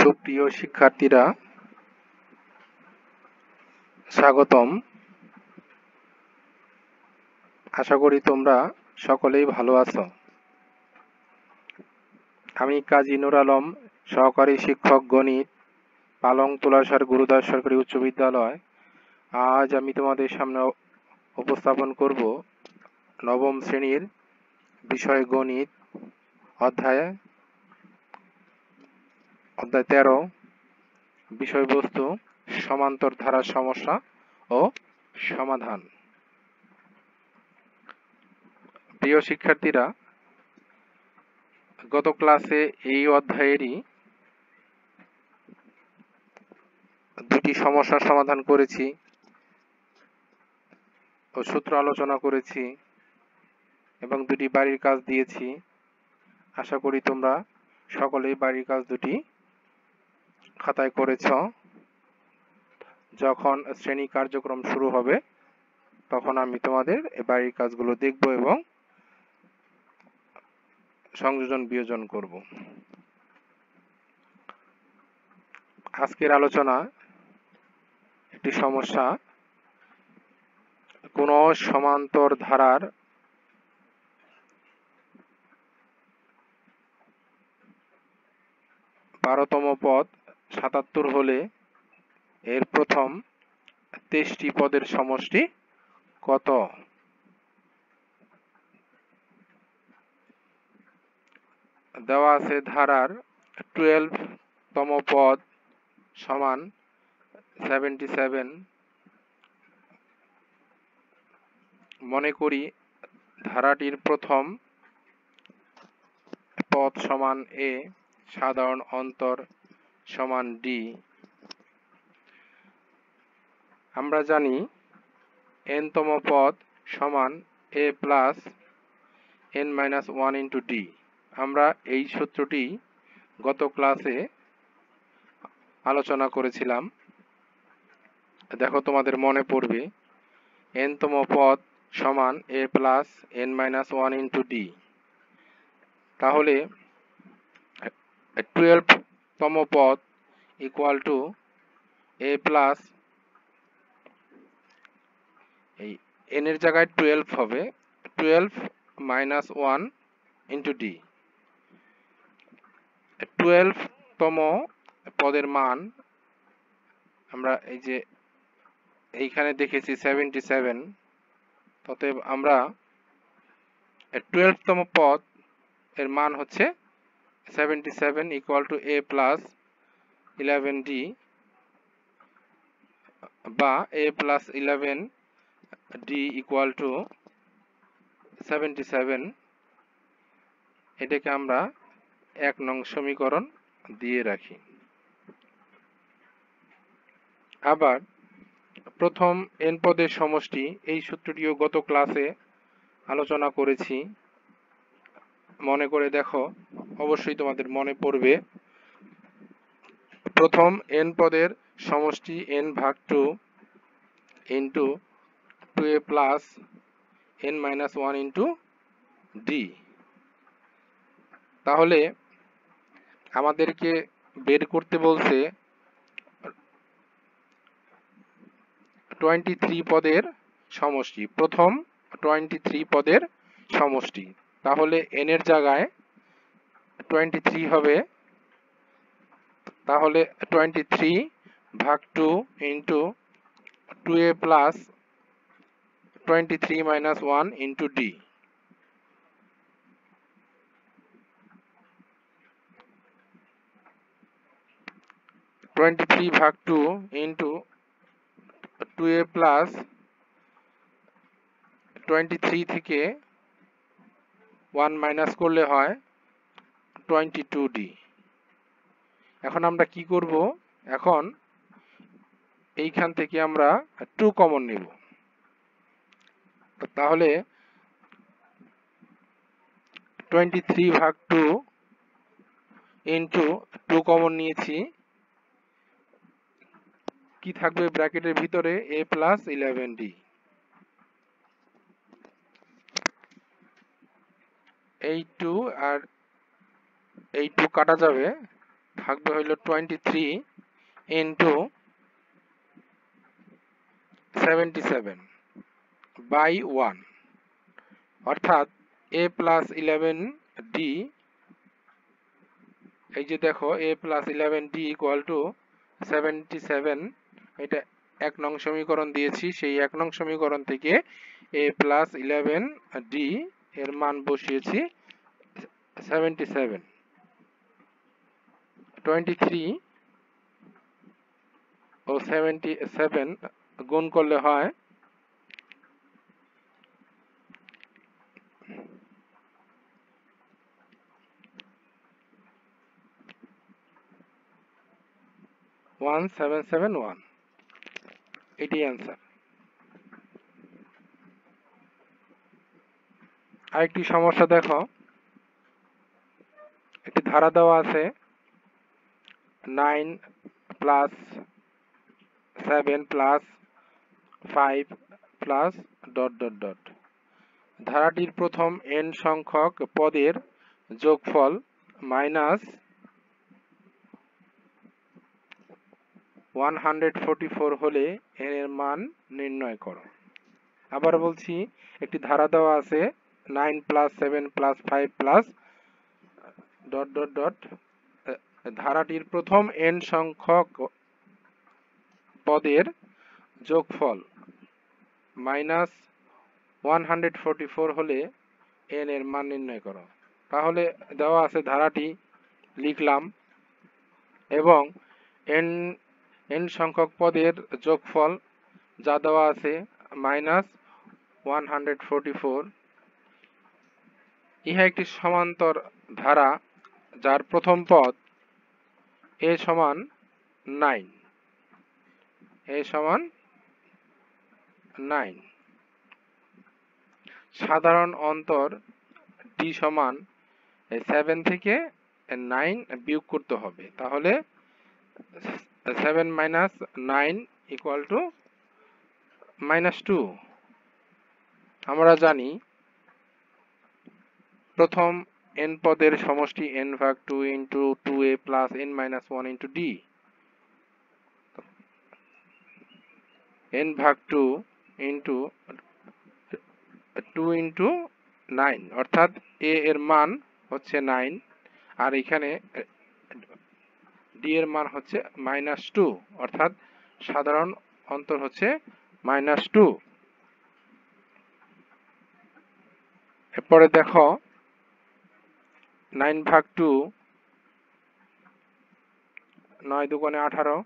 সুপ্রিয় শিক্ষার্থীরা, স্বাগতম। আশা করি তোমরা সকলেই ভালো আছো। আমি কাজী নূর আলম, সহকারী শিক্ষক গণিত, পালং তুলাসার গুরুদাস সরকারি উচ্চ বিদ্যালয়। আজ আমি তোমাদের সামনে উপস্থাপন করব নবম শ্রেণীর বিষয় গণিত, অধ্যায় 13, বিষয়বস্তু সমান্তর ধারার সমস্যা ও সমাধান। প্রিয় শিক্ষার্থীরা, গত ক্লাসে এই অধ্যায়েরই দুটি সমস্যার সমাধান করেছি ও সূত্র আলোচনা করেছি এবং দুটি বাড়ির কাজ দিয়েছি। আশা করি তোমরা সকলেই বাড়ির কাজ দুটি খাতায় করেছ। যখন শ্রেণী কার্যক্রম শুরু হবে তখন আমি তোমাদের এই বাড়ির কাজগুলো দেখব এবং সংযোজন বিয়োজন করব। আজকের আলোচনা একটি সমস্যা, কোন সমান্তর ধারার বারোতম পদ ৭৭ হলে এর প্রথম ২৩টি পদের সমষ্টি কত? দেওয়া আছে ধারার 12তম পদ সমান 77। মনে করি ধারাটির প্রথম পদ সমান এ, সাধারণ অন্তর সমান ডি। আমরা জানি n-তম পদ সমান a plus n-1 into D. আমরা এই সূত্রটি গত ক্লাসে আলোচনা করেছিলাম। দেখো তোমাদের মনে পড়বে, n-তম পদ সমান a plus n-1 into D. তাহলে 12তম পদ ইকুয়াল টু a প্লাস, এই n এর জায়গায় 12 হবে, 12 মাইনাস 1 ইন্টু ডি। 12তম পদের মান আমরা এই যে এইখানে দেখেছি 77, অতএব আমরা 12তম পদ এর মান হচ্ছে 77 equal to a plus 11d বা a plus 11d equal to 77। এটাকে আমরা 1 নং সমীকরণ দিয়ে রাখি। আবার প্রথম n পদের সমষ্টি, এই সূত্রটিও গত ক্লাসে আলোচনা করেছি। মনে করে দেখো, অবশ্যই তোমাদের মনে পড়বে। প্রথম n পদের সমষ্টি n ভাগ 2 into 2a plus n-1 into D. তাহলে আমাদেরকে বের করতে বলছে 23 পদের সমষ্টি, প্রথম 23 পদের সমষ্টি। তাহলে n এর জায়গায় 23 হবে, তাহলে 23 ভাগ 2 into 2a plus 23 minus 1 into D. (23 ভাগ 2 ইন্টু 2a প্লাস 23 থেকে 1 মাইনাস করলে হয় 22d। এখন আমরা কি করব? এখন এইখান থেকে আমরা 2 কমন নেব। তাহলে 23 ভাগ 2 ইন্টু 2 কমন নিয়েছি, কি থাকবে ব্র্যাকেটের ভিতরে? a plus 11d। এই 2 আর এই 2 কাটা যাবে, থাকবে হইল 23 ইন্টু 77 বাই 1, অর্থাৎ a প্লাস 11d, এই যে দেখো a plus 11d equal to 77, এটা 1 নং সমীকরণ দিয়েছি, সেই 1 নং সমীকরণ থেকে a প্লাস 11d এর মান বসিয়েছি 77, 23 ও 77 গুণ করলে হয় 1771, এটি অ্যান্সার। আরেকটি সমস্যা দেখো, একটি ধারা দেওয়া আছে 9 plus 7 plus 5 plus dot dot dot. ধারাটির প্রথম n সংখ্যক পদের যোগফল মাইনাস 144 হলে n এর মান নির্ণয় করো। আবার বলছি, একটি ধারা দেওয়া আছে 9 plus 7 plus 5 plus dot dot dot. ধারাটির প্রথম n সংখ্যক পদের যোগফল মাইনাস 144 হলে n এর মান নির্ণয় করো। তাহলে দেওয়া আছে ধারাটি লিখলাম এবং n সংখ্যক পদের যোগফল যা দেওয়া আছে মাইনাস 144, ইহা একটি সমান্তর ধারা যার প্রথম পদ a সমান 9, a সমান 9, সাধারণ অন্তর d সমান 7 থেকে 9 বিয়োগ করতে হবে, তাহলে 7 মাইনাস 9 ইকুয়াল টু -2। আমরা জানি প্রথম n পদের সমষ্টি n ভাগ 2 into 2a plus n minus 1 into d, n ভাগ 2 ইন্টু 2 ইন্টু 9, অর্থাৎ a এর মান হচ্ছে 9 আর এখানে d এর মান হচ্ছে -2, অর্থাৎ সাধারণ অন্তর হচ্ছে -2। এরপরে দেখো 9 ভাগ 2, 9 দুগুণে 18,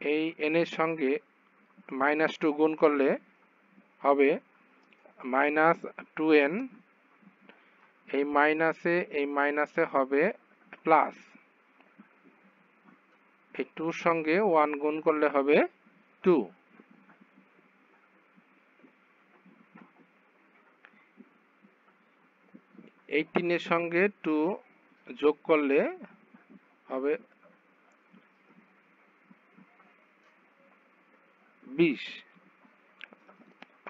এই n এর সঙ্গে -2 গুণ করলে হবে -2n, এই মাইনাসে হবে প্লাস, এই 2 এর সঙ্গে 1 গুণ করলে হবে 2, এই 3 এর সঙ্গে 2 যোগ করলে হবে 20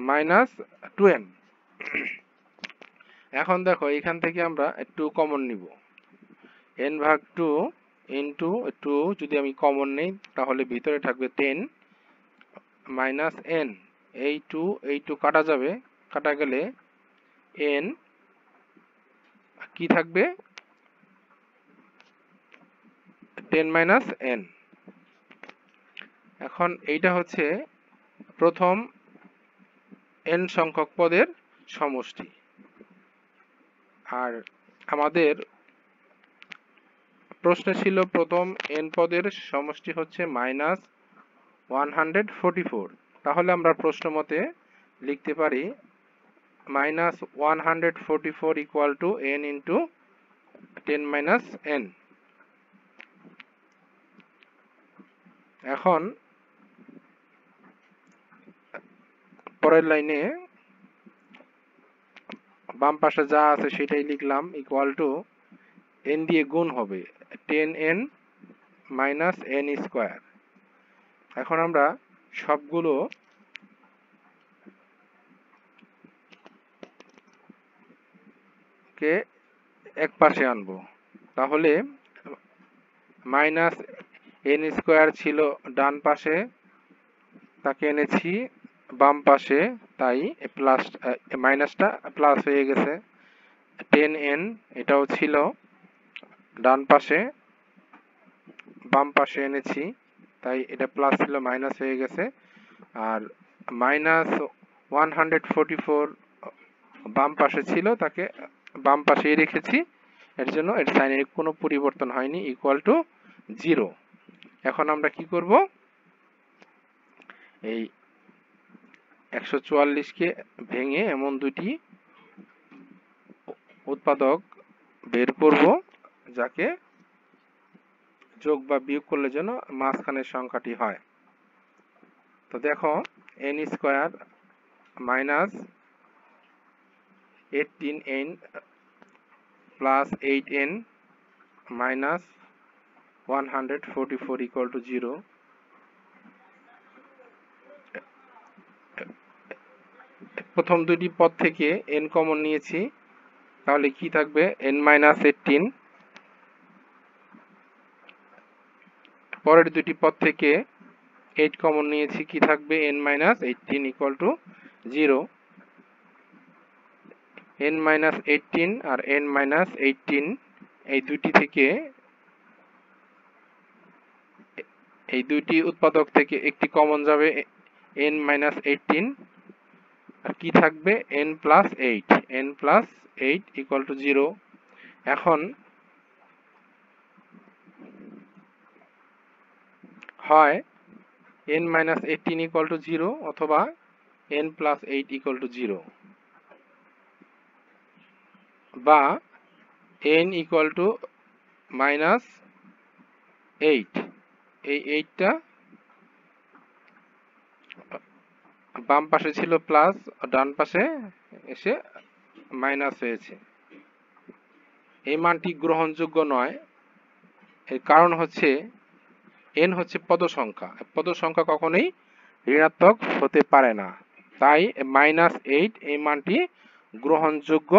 মাইনাস 2n। এখন দেখো এখান থেকে আমরা 2 কমন নিব, n ভাগ 2 ইন্টু 2 যদি আমি কমন নেই তাহলে ভিতরে থাকবে 10 মাইনাস n, এই 2 কাটা যাবে, কাটা গেলে n কি থাকবে 10 মাইনাস n। এখন এইটা হচ্ছে প্রথম n সংখ্যক পদের সমষ্টি, আর আমাদের প্রশ্নে ছিল প্রথম n পদের সমষ্টি হচ্ছে -144, তাহলে আমরা প্রশ্ন মতে লিখতে পারি -144 equal to n into 10 minus n। এখন পরের লাইনে বাম পাশে যা আছে সেটাই লিখলাম, ইকুয়াল টু n দিয়ে গুণ হবে 10n মাইনাস n স্কয়ার। এখন আমরা সবগুলো কে এক পাশে আনবো, তাহলে মাইনাস এন স্কোয়ার ছিল ডান পাশে, তাকে এনেছি বাম পাশে, তাই প্লাস মাইনাসটা প্লাস হয়ে গেছে। 10n এটাও ছিল ডান পাশে, বাম পাশে এনেছি, তাই এটা প্লাস ছিল মাইনাস হয়ে গেছে। আর মাইনাস 144 বাম পাশে ছিল, তাকে বাম পাশেই রেখেছি, এর জন্য এর সাইনের কোনো পরিবর্তন হয়নি, ইকুয়াল টু 0। এখন আমরা কি করব, এই 144কে ভেঙে এমন দুটি উৎপাদক বের করব যাকে যোগ বা বিয়োগ করলে যেন মাঝখানের সংখ্যাটি হয়। তো দেখো, n square minus 18n plus 8n minus 144 equal to 0। প্রথম দুটি পদ থেকে n কমন নিয়েছি, তাহলে কি থাকবে, n মাইনাস 18। পরের দুটি পদ থেকে 8 কমন নিয়েছি, কি থাকবে, n minus 18 equal to 0। n minus 18 আর n মাইনাস 18 এই দুটি থেকে, এই দুটি উৎপাদক থেকে একটি কমন যাবে, n মাইনাস 18, আর কি থাকবে, n plus 8, n plus 8 equal to 0। এখন হয় n মাইনাস 18 ইকুয়াল টু 0 অথবা n প্লাস 8 ইকুয়াল টু 0, বা n ইকুয়াল টু মাইনাস 8, এই 8টা বাম পাশে ছিল প্লাস, ডান পাশে এসে মাইনাস হয়েছে। এই মানটি গ্রহণযোগ্য নয়, এর কারণ হচ্ছে n হচ্ছে পদ সংখ্যা, পদ সংখ্যা কখনোই ঋণাত্মক হতে পারে না, তাই -8 এই মানটি গ্রহণযোগ্য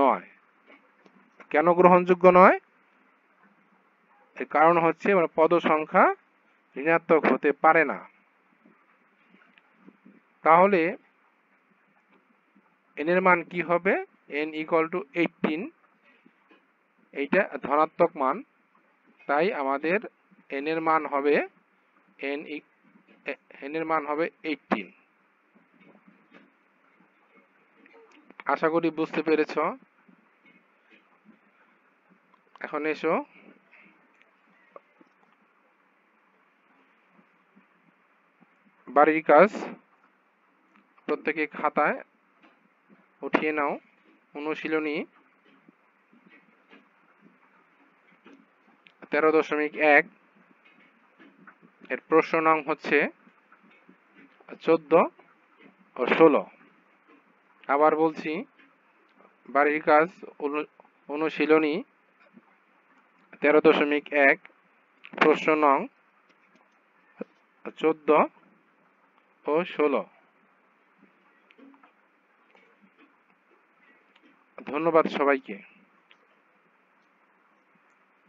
নয়। কেন গ্রহণযোগ্য নয়, এর কারণ হচ্ছে পদ সংখ্যা ঋণাত্মক হতে পারে না। তাহলে n এর মান কি হবে, n ইকুয়াল টু 18, এইটা ধনাত্মক মান, তাই আমাদের n এর মান হবে n এর মান হবে 18। আশা করি বুঝতে পেরেছ। এখন এসো বাড়ির কাজ, প্রত্যেকে খাতায় উঠিয়ে নাও। অনুশীলনী 13.1 এর প্রশ্ন নং হচ্ছে 14 ও 16। আবার বলছি, বাড়ির কাজ অনুশীলনী 13.1 প্রশ্ন নং 14 ও 16। ধন্যবাদ সবাইকে।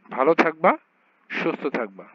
ভালো থাকবা, সুস্থ থাকবা।